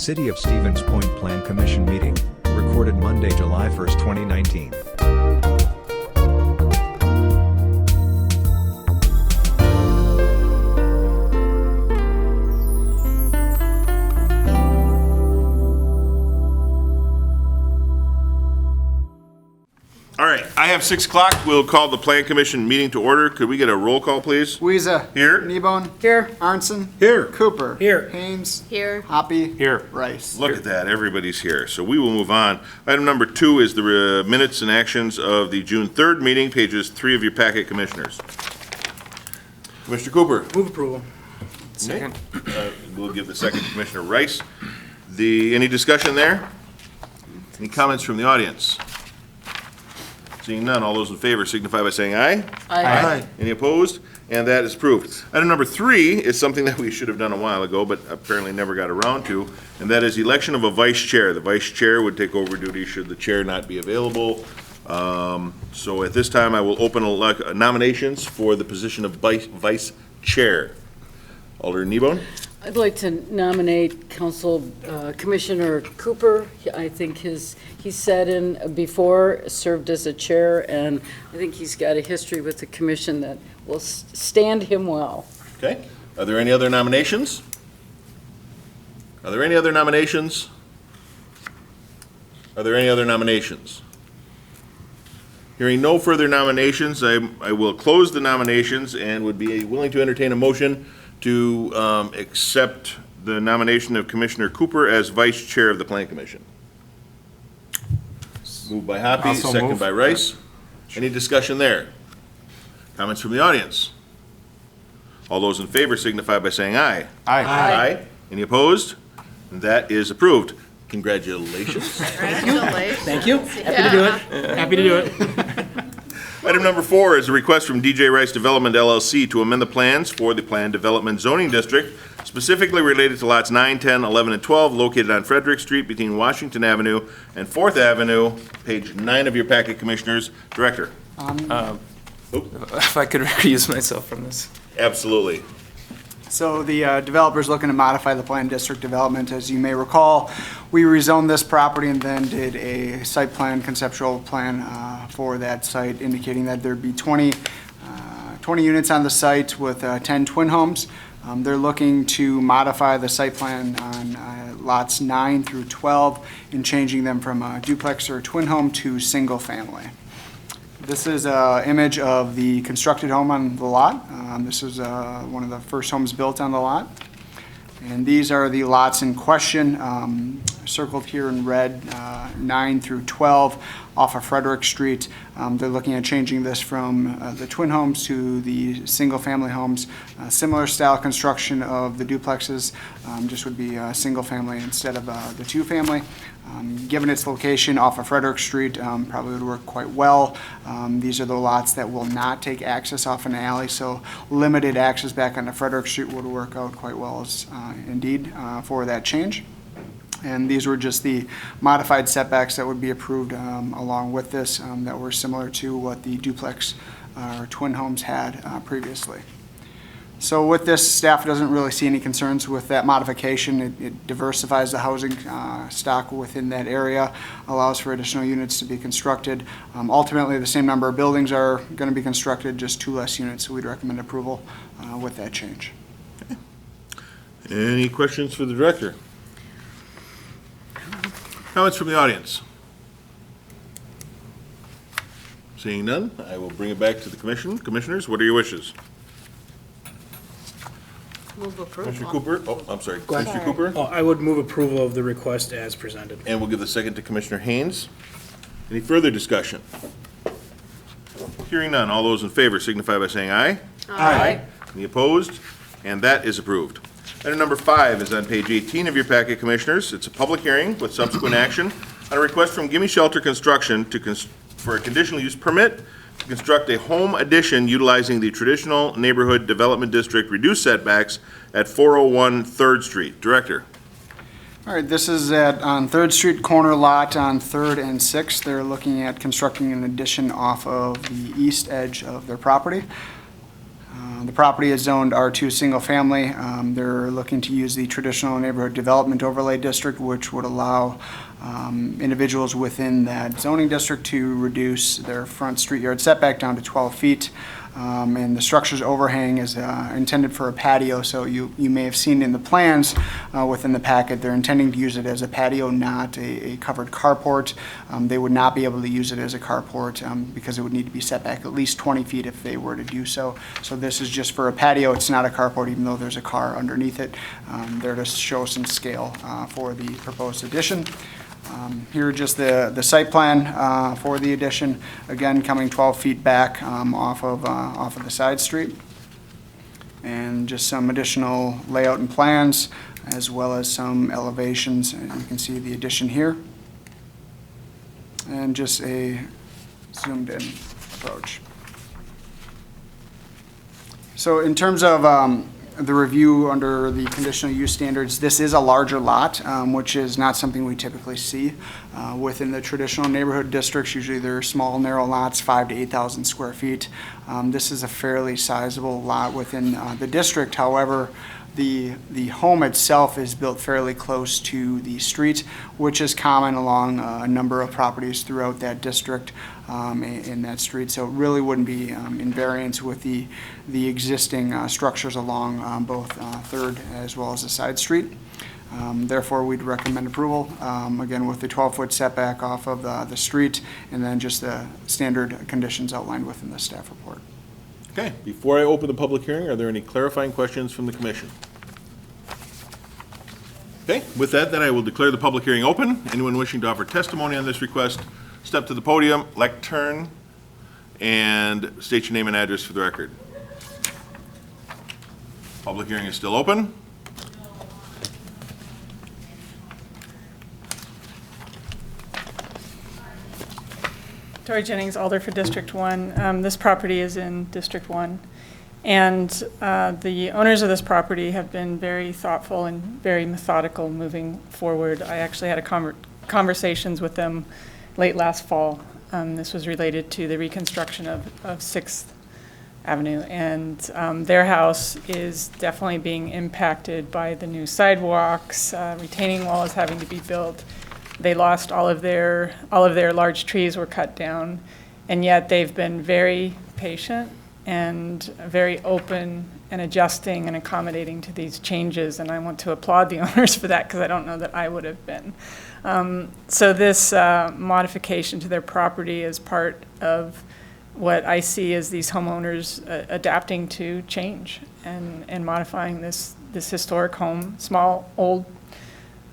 City of Stevens Point Plan Commission meeting, recorded Monday, July 1st, 2019. All right, I have 6 o'clock. We'll call the Plan Commission meeting to order. Could we get a roll call, please? Weezer. Here. Kneebone. Here. Arnson. Here. Cooper. Here. Haynes. Here. Hoppy. Here. Rice. Look at that, everybody's here. So we will move on. Item number 2 is the minutes and actions of the June 3rd meeting, pages 3 of your packet, Commissioners. Commissioner Cooper. Move approval. Second. We'll give the second to Commissioner Rice. Any discussion there? Any comments from the audience? Seeing none, all those in favor signify by saying aye. Aye. Any opposed? And that is approved. Item number 3 is something that we should have done a while ago, but apparently never got around to, and that is election of a vice chair. The vice chair would take over duty should the chair not be available. So at this time, I will open nominations for the position of vice chair. Alder Kneebone? I'd like to nominate Commissioner Cooper. I think he sat in before, served as a chair, and I think he's got a history with the commission that will stand him well. Okay. Are there any other nominations? Are there any other nominations? Are there any other nominations? Hearing no further nominations, I will close the nominations and would be willing to entertain a motion to accept the nomination of Commissioner Cooper as Vice Chair of the Plan Commission. Moved by Hoppy, second by Rice. Any discussion there? Comments from the audience? All those in favor signify by saying aye. Aye. Any opposed? That is approved. Congratulations. Thank you. Happy to do it. Happy to do it. Item number 4 is a request from DJ Rice Development LLC to amend the plans for the Planned Development Zoning District, specifically related to lots 9, 10, 11, and 12 located on Frederick Street between Washington Avenue and 4th Avenue, page 9 of your packet, Commissioners. Director. If I could recuse myself from this. Absolutely. So the developer's looking to modify the planned district development. As you may recall, we rezoned this property and then did a site plan, conceptual plan for that site, indicating that there'd be 20 units on the site with 10 twin homes. They're looking to modify the site plan on lots 9 through 12 and changing them from a duplex or twin home to single family. This is an image of the constructed home on the lot. This is one of the first homes built on the lot. And these are the lots in question, circled here in red, 9 through 12 off of Frederick Street. They're looking at changing this from the twin homes to the single-family homes. Similar style construction of the duplexes, just would be single-family instead of the two-family. Given its location off of Frederick Street, probably would work quite well. These are the lots that will not take access off an alley, so limited access back onto Frederick Street would work out quite well as, indeed for that change. And these were just the modified setbacks that would be approved along with this that were similar to what the duplex or twin homes had previously. So with this, staff doesn't really see any concerns with that modification. It diversifies the housing stock within that area, allows for additional units to be constructed. Ultimately, the same number of buildings are going to be constructed, just 2 less units, so we'd recommend approval with that change. Okay. Any questions for the director? Comments from the audience? Seeing none, I will bring it back to the commission. Commissioners, what are your wishes? Move approval. Commissioner Cooper? Oh, I'm sorry. Commissioner Cooper? I would move approval of the request as presented. And we'll give the second to Commissioner Haynes. Any further discussion? Hearing none, all those in favor signify by saying aye. Aye. Any opposed? And that is approved. Item number 5 is on page 18 of your packet, Commissioners. It's a public hearing with subsequent action on a request from Gimme Shelter Construction for a conditional use permit to construct a home addition utilizing the traditional neighborhood development district reduced setbacks at 401 3rd Street. Director. All right, this is on 3rd Street corner lot on 3rd and 6th. They're looking at constructing an addition off of the east edge of their property. The property is zoned R2 Single Family. They're looking to use the traditional neighborhood development overlay district, which would allow individuals within that zoning district to reduce their front street yard setback down to 12 feet. And the structure's overhang is intended for a patio, so you may have seen in the plans within the packet, they're intending to use it as a patio, not a covered carport. They would not be able to use it as a carport because it would need to be set back at least 20 feet if they were to do so. So this is just for a patio. It's not a carport, even though there's a car underneath it. There to show some scale for the proposed addition. Here are just the site plan for the addition, again, coming 12 feet back off of the side street. And just some additional layout and plans, as well as some elevations. And you can see the addition here. And just a zoomed in approach. So in terms of the review under the conditional use standards, this is a larger lot, which is not something we typically see within the traditional neighborhood districts. Usually they're small, narrow lots, 5,000 to 8,000 square feet. This is a fairly sizable lot within the district. However, the home itself is built fairly close to the street, which is common along a number of properties throughout that district in that street. So it really wouldn't be in variance with the existing structures along both Third as well as the side street. Therefore, we'd recommend approval, again, with the 12-foot setback off of the street, and then just the standard conditions outlined within the staff report. Okay, before I open the public hearing, are there any clarifying questions from the commission? Okay, with that, then I will declare the public hearing open. Anyone wishing to offer testimony on this request, step to the podium, lectern, and state your name and address for the record. Public hearing is still open. Tori Jennings, Alder for District 1. This property is in District 1. And the owners of this property have been very thoughtful and very methodical moving forward. I actually had conversations with them late last fall. This was related to the reconstruction of 6th Avenue. And their house is definitely being impacted by the new sidewalks, retaining wall is having to be built. They lost all of their large trees were cut down, and yet they've been very patient and very open and adjusting and accommodating to these changes, and I want to applaud the owners for that because I don't know that I would have been. So this modification to their property is part of what I see as these homeowners adapting to change and modifying this historic home, small, old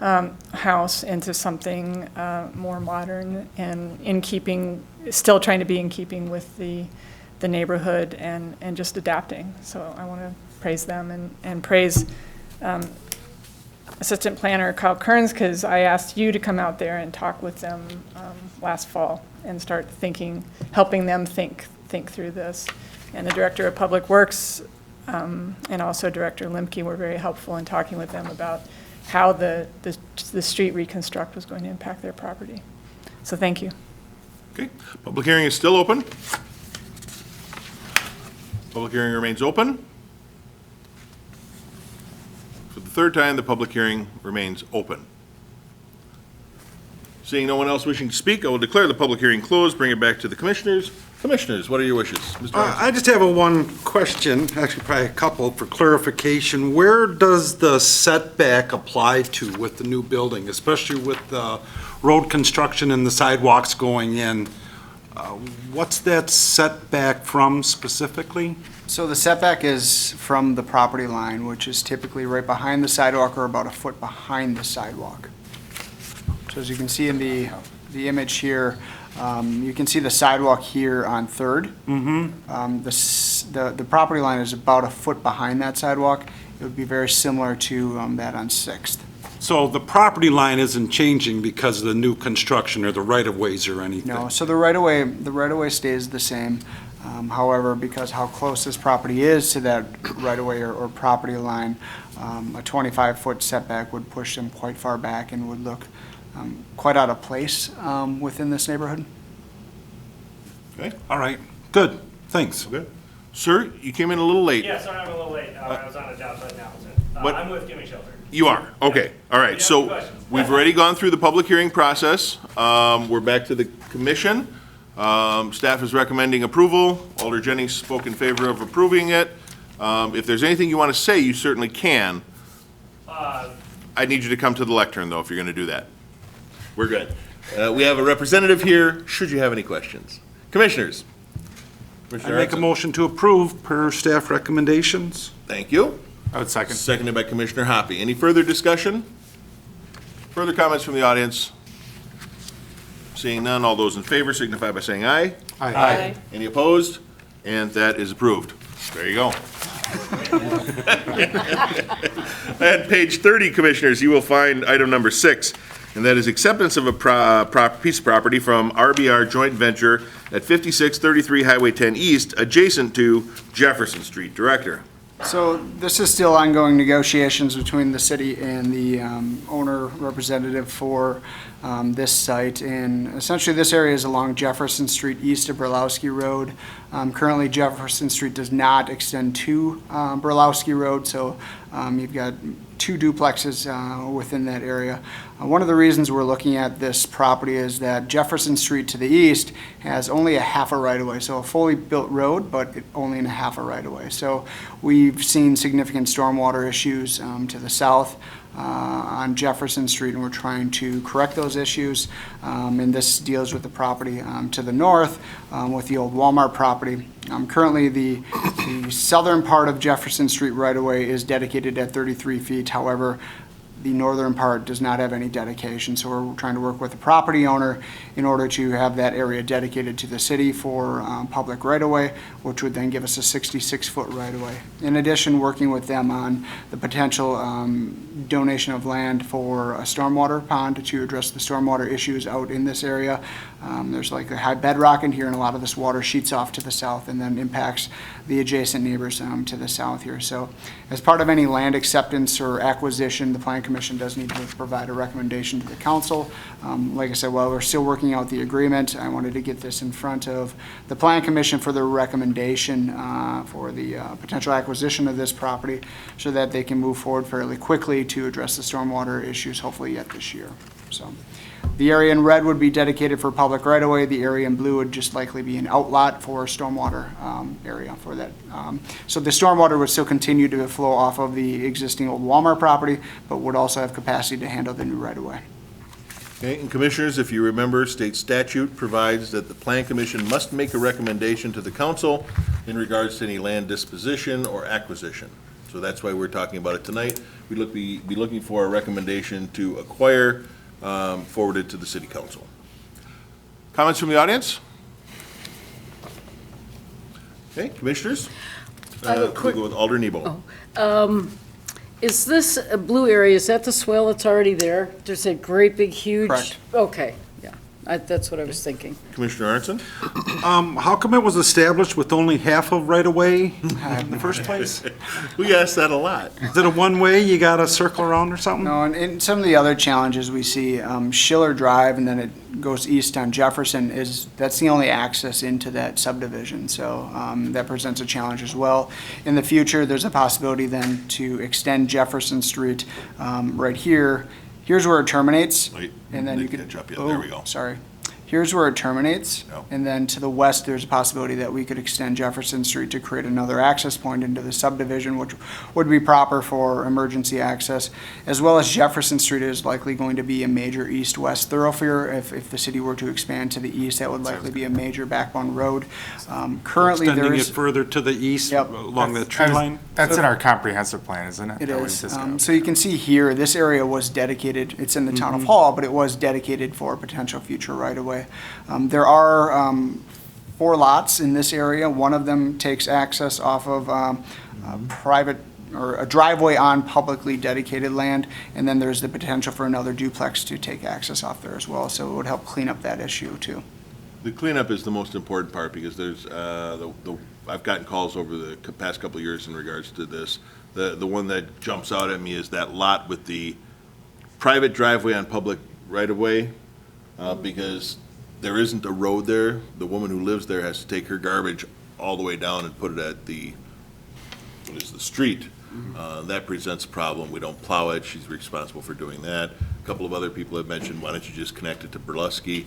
house into something more modern and in keeping, still trying to be in keeping with the neighborhood and just adapting. So I want to praise them and praise Assistant Planner Kyle Kearns, because I asked you to come out there and talk with them last fall and start thinking, helping them think through this. And the Director of Public Works and also Director Limke were very helpful in talking with them about how the street reconstruct was going to impact their property. So thank you. Okay, public hearing is still open. Public hearing remains open. For the third time, the public hearing remains open. Seeing no one else wishing to speak, I will declare the public hearing closed, bring it back to the commissioners. Commissioners, what are your wishes? Mr. Johnson? I just have one question, actually probably a couple for clarification. Where does the setback apply to with the new building, especially with the road construction and the sidewalks going in? What's that setback from specifically? So the setback is from the property line, which is typically right behind the sidewalk or about a foot behind the sidewalk. So as you can see in the image here, you can see the sidewalk here on Third. Mm-hmm. The property line is about a foot behind that sidewalk. It would be very similar to that on Sixth. So the property line isn't changing because of the new construction or the right-of-ways or anything? No, so the right-of-way stays the same. However, because how close this property is to that right-of-way or property line, a 25-foot setback would push them quite far back and would look quite out of place within this neighborhood. Okay, All right, good, thanks. okay. Sir, you came in a little late. Yeah, sorry I'm a little late. I was on a job site now. What- I'm with Gimme Shelter. You are? Okay, all right. have So any questions? we've already gone through the public hearing process. We're back to the commission. Staff is recommending approval. Alder Jennings spoke in favor of approving it. If there's anything you want to say, you certainly can. I need you to come to the lectern, though, if you're going to do that. We're good. We have a representative here, should you have any questions. Commissioners? I Commissioner make a Arnson? motion to approve per staff recommendations. Thank you. I would second. Seconded by Commissioner Hoppy. Any further discussion? Further comments from the audience? Seeing none, all those in favor signify by saying aye. Aye. Any opposed? And that is approved. There you go. At page 30, Commissioners, you will find item number 6, and that is acceptance of a piece of property from RBR Joint Venture at 5633 Highway 10 East, adjacent to Jefferson Street. Director. So this is still ongoing negotiations between the city and the owner representative for this site. And essentially, this area is along Jefferson Street east of Burlowski Road. Currently, Jefferson Street does not extend to Burlowski Road, so you've got 2 duplexes within that area. One of the reasons we're looking at this property is that Jefferson Street to the east has only a half a right-of-way, so a fully built road, but only in a half a right-of-way. So we've seen significant stormwater issues to the south on Jefferson Street, and we're trying to correct those issues. And this deals with the property to the north with the old Walmart property. Currently, the southern part of Jefferson Street right-of-way is dedicated at 33 feet. However, the northern part does not have any dedication, so we're trying to work with the property owner in order to have that area dedicated to the city for public right-of-way, which would then give us a 66-foot right-of-way. In addition, working with them on the potential donation of land for a stormwater pond to address the stormwater issues out in this area. There's like a high bedrock in here, and a lot of this water sheets off to the south and then impacts the adjacent neighbors to the south here. So as part of any land acceptance or acquisition, the Plan Commission does need to provide a recommendation to the council. Like I said, while we're still working out the agreement, I wanted to get this in front of the Plan Commission for their recommendation for the potential acquisition of this property so that they can move forward fairly quickly to address the stormwater issues, hopefully yet this year. So the area in red would be dedicated for public right-of-way. The area in blue would just likely be an outlot for stormwater area for that. So the stormwater would still continue to flow off of the existing old Walmart property, but would also have capacity to handle the new right-of-way. Okay, and Commissioners, if you remember, state statute provides that the Plan Commission must make a recommendation to the council in regards to any land disposition or acquisition. So that's why we're talking about it tonight. We'd be looking for a recommendation to acquire forwarded to the city council. Comments from the audience? Okay, Commissioners? We'll go with Alder Nebo. Is this blue area, is that the swell that's already there? There's a great big huge? Correct. Okay, yeah, that's what I was thinking. Commissioner Arnson? How come it was established with only half of right-of-way in the first place? We ask that a lot. Is it a one-way, you gotta circle around or something? No, and some of the other challenges we see, Schiller Drive, and then it goes east on Jefferson, that's the only access into that subdivision. So that presents a challenge as well. In the future, there's a possibility then to extend Jefferson Street right here. Here's where it terminates. Wait, And then you didn't could. catch up yet. There we go. Sorry. Here's where it terminates. Yep. And then to the west, there's a possibility that we could extend Jefferson Street to create another access point into the subdivision, which would be proper for emergency access, as well as Jefferson Street is likely going to be a major east-west thoroughfare. If the city were to expand to the east, that would likely be a major backbone road. Currently, there Extending it is. further to the east Yep. along the tree line? That's in our comprehensive plan, isn't it? It That we is. discussed. So you can see here, this area was dedicated, it's in the town of Hall, but it was dedicated for potential future right-of-way. There are 4 lots in this area. One of them takes access off of a private, or a driveway on publicly dedicated land, and then there's the potential for another duplex to take access off there as well, so it would help clean up that issue too. The cleanup is the most important part because there's, I've gotten calls over the past couple of years in regards to this. The one that jumps out at me is that lot with the private driveway on public right-of-way, because there isn't a road there. The woman who lives there has to take her garbage all the way down and put it at the, what is the street, that presents a problem. We don't plow it. She's responsible for doing that. A couple of other people have mentioned, why don't you just connect it to Burlesky?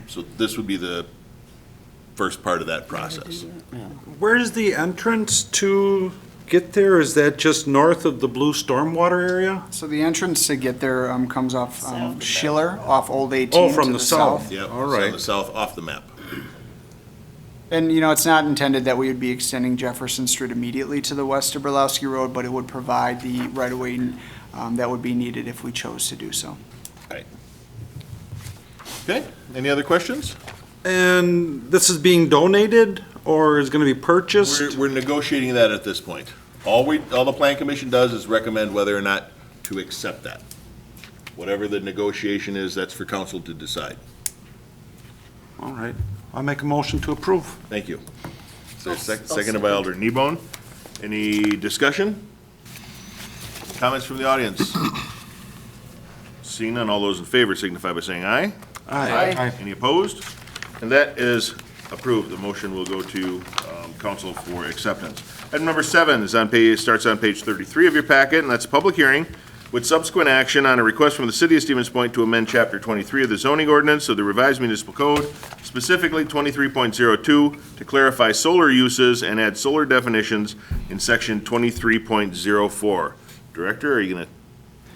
So this would be the first part of that process. Where's the entrance to get there? Is that just north of the blue stormwater area? So the entrance to get there comes off Schiller, off Old 18 Oh, from to the south. Yep, All it's on right. the south, off the map. And, you know, it's not intended that we would be extending Jefferson Street immediately to the west of Burlowski Road, but it would provide the right-of-way that would be needed if we chose to do so. Right. Okay, any other questions? And this is being donated or is going to be purchased? We're negotiating that at this point. All the plan commission does is recommend whether or not to accept that. Whatever the negotiation is, that's for council to decide. All right. I'll make a motion to approve. Thank you. Is there a I'll seconded by Alder Kneebone? Any discussion? Comments from the audience? Seeing none, all those in favor signify by saying aye. Aye. Any opposed? And that is approved. The motion will go to council for acceptance. Item number 7 is starts on page 33 of your packet, and that's a public hearing with subsequent action on a request from the city of Stevens Point to amend chapter 23 of the zoning ordinance of the revised municipal code, specifically 23.02, to clarify solar uses and add solar definitions in section 23.04. Director, are you going to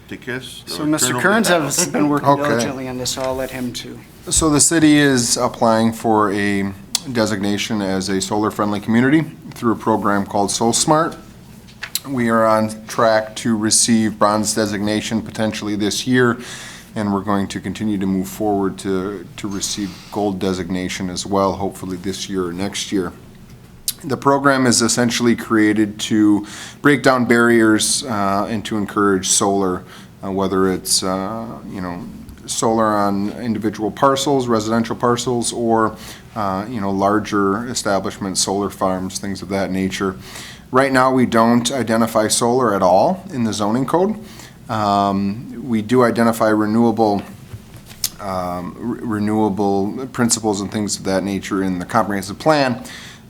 take this? So Mr. Kearns has been working Okay. diligently on this, so I'll let him too. So the city is applying for a designation as a solar-friendly community through a program called SolSmart. We are on track to receive bronze designation potentially this year, and we're going to continue to move forward to receive gold designation as well, hopefully this year or next year. The program is essentially created to break down barriers and to encourage solar, whether it's, solar on individual parcels, residential parcels, or, larger establishments, solar farms, things of that nature. Right now, we don't identify solar at all in the zoning code. We do identify renewable principles and things of that nature in the comprehensive plan.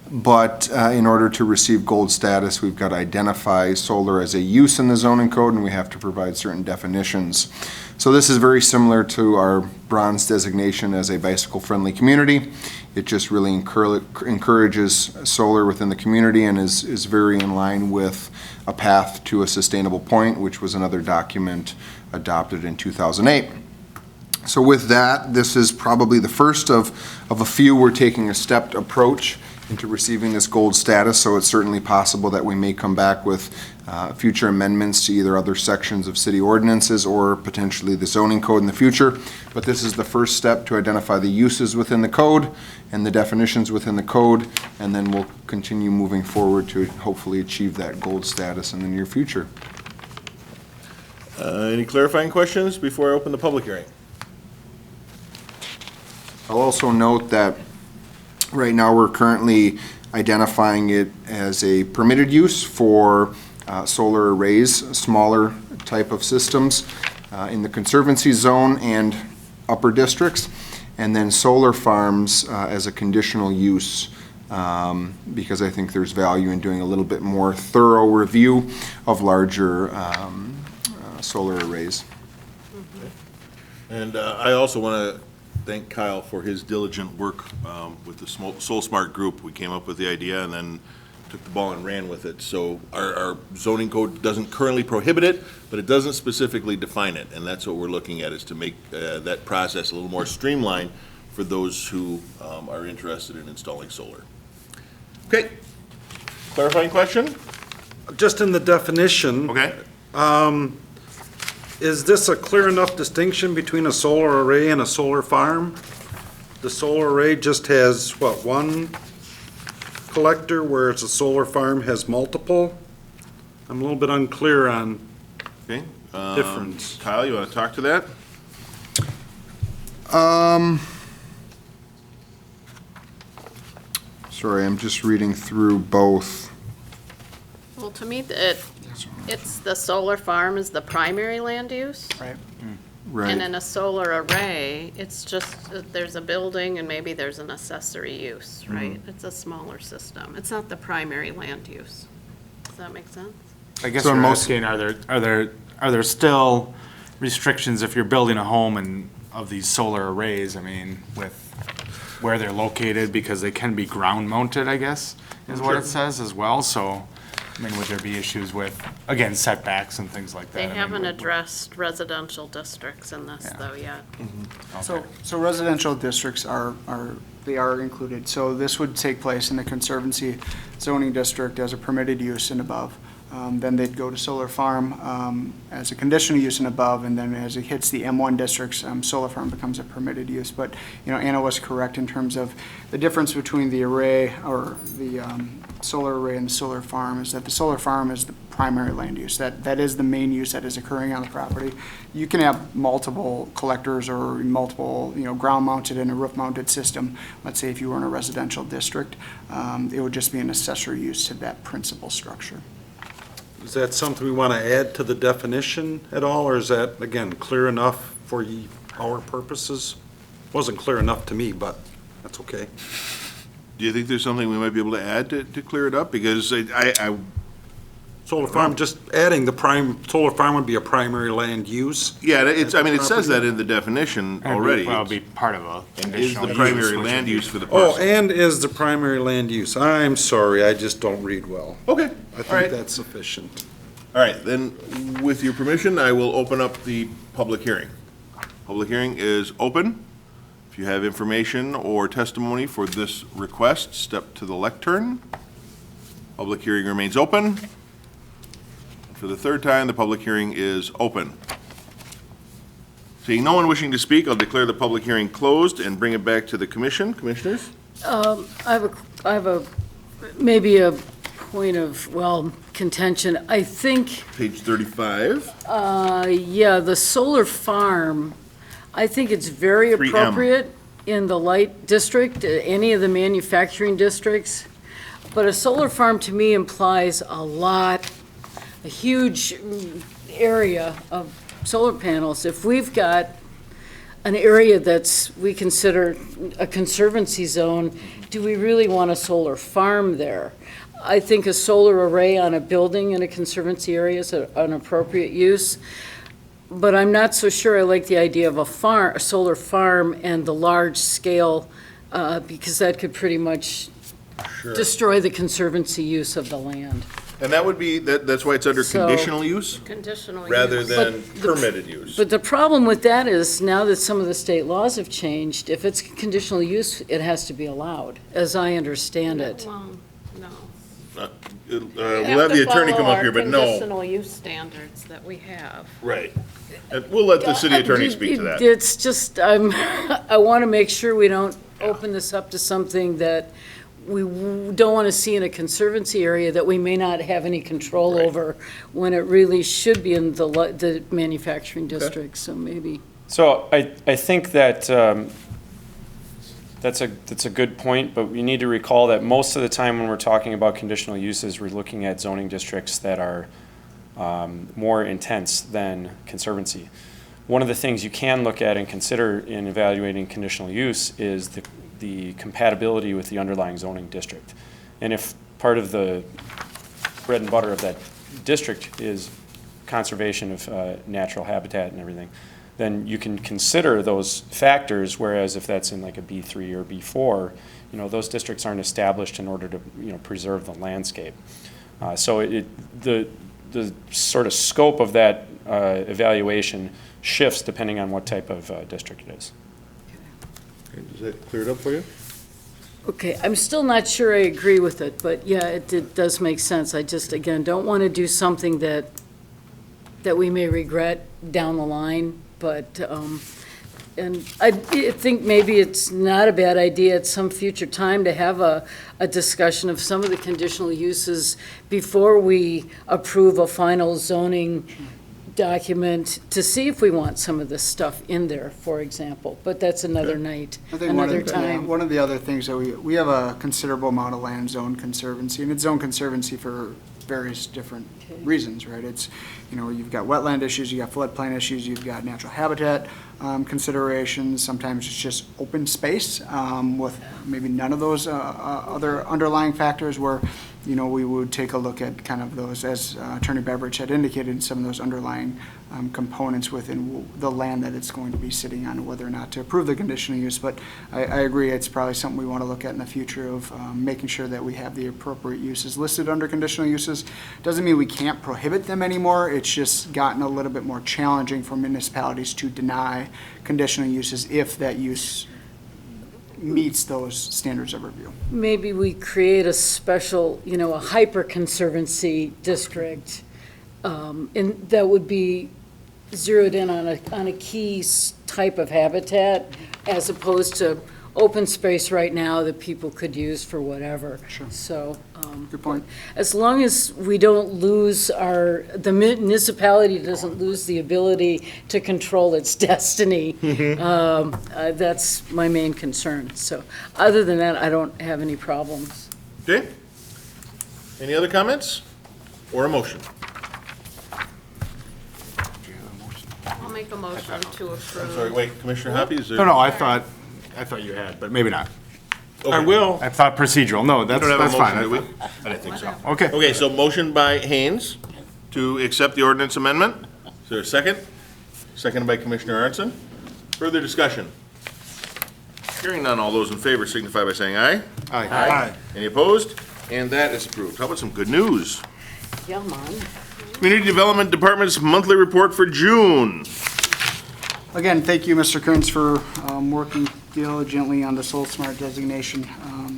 But in order to receive gold status, we've got to identify solar as a use in the zoning code, and we have to provide certain definitions. So this is very similar to our bronze designation as a bicycle-friendly community. It just really encourages solar within the community and is very in line with a path to a sustainable point, which was another document adopted in 2008. So with that, this is probably the first of a few. We're taking a stepped approach into receiving this gold status, so it's certainly possible that we may come back with future amendments to either other sections of city ordinances or potentially the zoning code in the future. But this is the first step to identify the uses within the code and the definitions within the code, and then we'll continue moving forward to hopefully achieve that gold status in the near future. Any clarifying questions before I open the public hearing? I'll also note that right now we're currently identifying it as a permitted use for solar arrays, smaller type of systems in the conservancy zone and upper districts, and then solar farms as a conditional use, because I think there's value in doing a little bit more thorough review of larger solar arrays. And I also want to thank Kyle for his diligent work with the SolSmart group. We came up with the idea and then took the ball and ran with it. So our zoning code doesn't currently prohibit it, but it doesn't specifically define it. And that's what we're looking at, is to make that process a little more streamlined for those who are interested in installing solar. Okay. Clarifying question? Just in the definition. Okay. Is this a clear enough distinction between a solar array and a solar farm? The solar array just has, one collector, whereas a solar farm has multiple? I'm a little bit unclear on Okay. difference. Kyle, you want to talk to that? Sorry, I'm just reading through both. Well, to me, it's the solar farm is the primary land use. Right. Right. And in a solar array, it's just, that there's a building and maybe there's an accessory use, right? It's a smaller system. It's not the primary land use. Does that make sense? I guess So in we're most- asking, are there still restrictions if you're building a home and of these solar arrays? I mean, with where they're located, because they can be ground mounted, I guess, is what it says as well. So, I mean, would there be issues with, again, setbacks and things like that? They I mean, haven't would- addressed residential districts in this Yeah. though yet. So residential districts they are included. So this would take place in the Conservancy zoning district as a permitted use and above. Then they'd go to solar farm as a conditional use and above, and then as it hits the M1 districts, solar farm becomes a permitted use. But, Anna was correct in terms of the difference between the array, or the solar array and the solar farm, is that the solar farm is the primary land use. That is the main use that is occurring on the property. You can have multiple collectors or multiple, ground-mounted and a roof-mounted system. Let's say if you were in a residential district, it would just be an accessory use to that principal structure. Is that something we want to add to the definition at all, or is that, again, clear enough for our purposes? Wasn't clear enough to me, but that's okay. Do you think there's something we might be able to add to clear it up? Because I Solar farm, just adding solar farm would be a primary land use. yeah, it says that in the definition already. Well, it'd be part of a And is conditional the use, primary which land would be- use for the Oh, parcel. and is the primary land use. I'm sorry, I just don't read well. Okay, I all think right. that's sufficient. All right, then, with your permission, I will open up the public hearing. Public hearing is open. If you have information or testimony for this request, step to the lectern. Public hearing remains open. For the third time, the public hearing is open. Seeing no one wishing to speak, I'll declare the public hearing closed and bring it back to the commission. Commissioners? I have maybe a point of, contention. I think, Page 35. the solar farm, I think it's very 3M. appropriate in the light district, any of the manufacturing districts. But a solar farm to me implies a huge area of solar panels. If we've got an area we consider a conservancy zone, do we really want a solar farm there? I think a solar array on a building in a conservancy area is an appropriate use, but I'm not so sure I like the idea of a solar farm and the large scale, because that could pretty much destroy the conservancy use of the land. And that would be, that's why it's under So- conditional use, Conditional use. rather than But the- permitted use. But the problem with that is, now that some of the state laws have changed, if it's conditional use, it has to be allowed, as I understand it. Well, no. We'll have the attorney come up here, but no. Conditional use standards that we have. Right. And we'll let the city attorney speak to that. It's just, I want to make sure we don't open this up to something that we don't want to see in a conservancy area that we may not have any control Right. over, when it really should be in the manufacturing district, so maybe. So I think that that's a good point, but we need to recall that most of the time when we're talking about conditional uses, we're looking at zoning districts that are more intense than conservancy. One of the things you can look at and consider in evaluating conditional use is the compatibility with the underlying zoning district. And if part of the bread and butter of that district is conservation of natural habitat and everything, then you can consider those factors, whereas if that's in like a B3 or B4, those districts aren't established in order to, preserve the landscape. So the sort of scope of that evaluation shifts depending on what type of district it is. Does that clear it up for you? Okay, I'm still not sure I agree with it, but yeah, it does make sense. I just, again, don't want to do something that we may regret down the line, but, and I think maybe it's not a bad idea at some future time to have a discussion of some of the conditional uses before we approve a final zoning document to see if we want some of this stuff in there, for example, but that's another night, I think one another of the- time. One of the other things that we have a considerable amount of land zone conservancy, and it's zone conservancy for various different reasons, right? It's, you've got wetland issues, you've got floodplain issues, you've got natural habitat considerations, sometimes it's just open space with maybe none of those other underlying factors where, we would take a look at kind of those, as Attorney Beveridge had indicated, some of those underlying components within the land that it's going to be sitting on, whether or not to approve the conditional use. But I agree, it's probably something we want to look at in the future of making sure that we have the appropriate uses listed under conditional uses. Doesn't mean we can't prohibit them anymore, it's just gotten a little bit more challenging for municipalities to deny conditional uses if that use meets those standards of review. Maybe we create a special, a hyper-conservancy district, and that would be zeroed in on a key type of habitat, as opposed to open space right now that people could use for whatever. Sure. So. Good point. As long as we don't lose the municipality doesn't lose the ability to control its destiny, that's my main concern. So, other than that, I don't have any problems. Okay? Any other comments or a motion? I'll make a motion to approve. I'm sorry, wait, Commissioner Hoppy, is there? No, I thought you had, but maybe not. Okay. I will. I thought procedural. No, We that's, don't have a that's motion, fine. do we? I didn't think so. Okay. Okay, so motion by Haynes to accept the ordinance amendment. Is there a second? Seconded by Commissioner Arnson. Further discussion? Hearing none, all those in favor signify by saying aye. Aye. Any opposed? And that is approved. How about some good news? Yeah, man. Community Development Department's monthly report for June. Again, thank you, Mr. Kearns, for working diligently on the Soul Smart designation.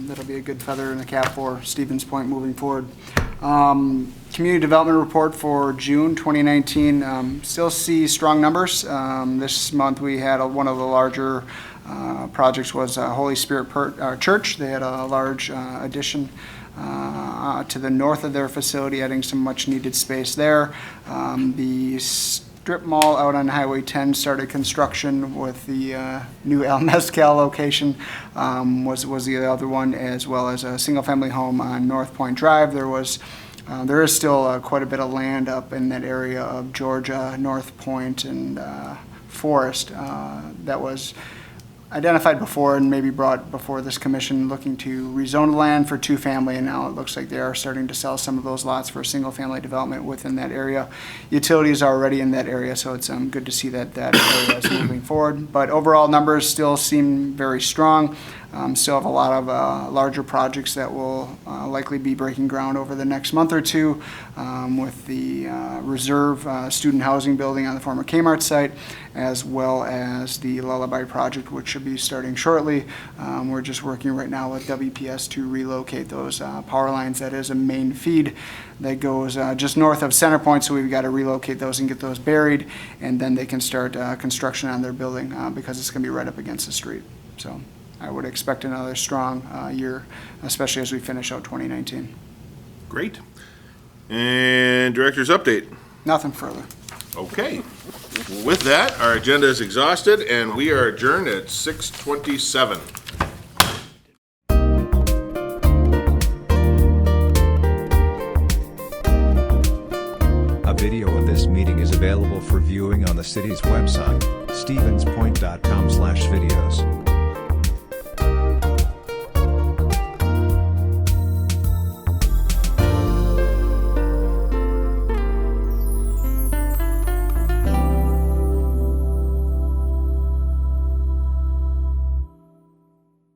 That'll be a good feather in the cap for Stevens Point moving forward. Community Development Report for June 2019, still see strong numbers. This month we had one of the larger projects was Holy Spirit Church. They had a large addition to the north of their facility, adding some much needed space there. The strip mall out on Highway 10 started construction with the new El Mezcal location, was the other one, as well as a single-family home on North Point Drive. There is still quite a bit of land up in that area of Georgia, North Point, and Forest that was identified before and maybe brought before this commission, looking to rezone the land for two-family, and now it looks like they are starting to sell some of those lots for single-family development within that area. Utilities are already in that area, so it's good to see that area is moving forward. But overall, numbers still seem very strong. Still have a lot of larger projects that will likely be breaking ground over the next month or two, with the reserve student housing building on the former Kmart site, as well as the Lullaby project, which should be starting shortly. We're just working right now with WPS to relocate those power lines. That is a main feed that goes just north of Center Point, so we've got to relocate those and get those buried, and then they can start construction on their building because it's going to be right up against the street. So I would expect another strong year, especially as we finish out 2019. Great. And Director's update. Nothing further. Okay. With that, our agenda is exhausted, and we are adjourned at 6:27. A video of this meeting is available for viewing on the city's website, stevenspoint.com/videos.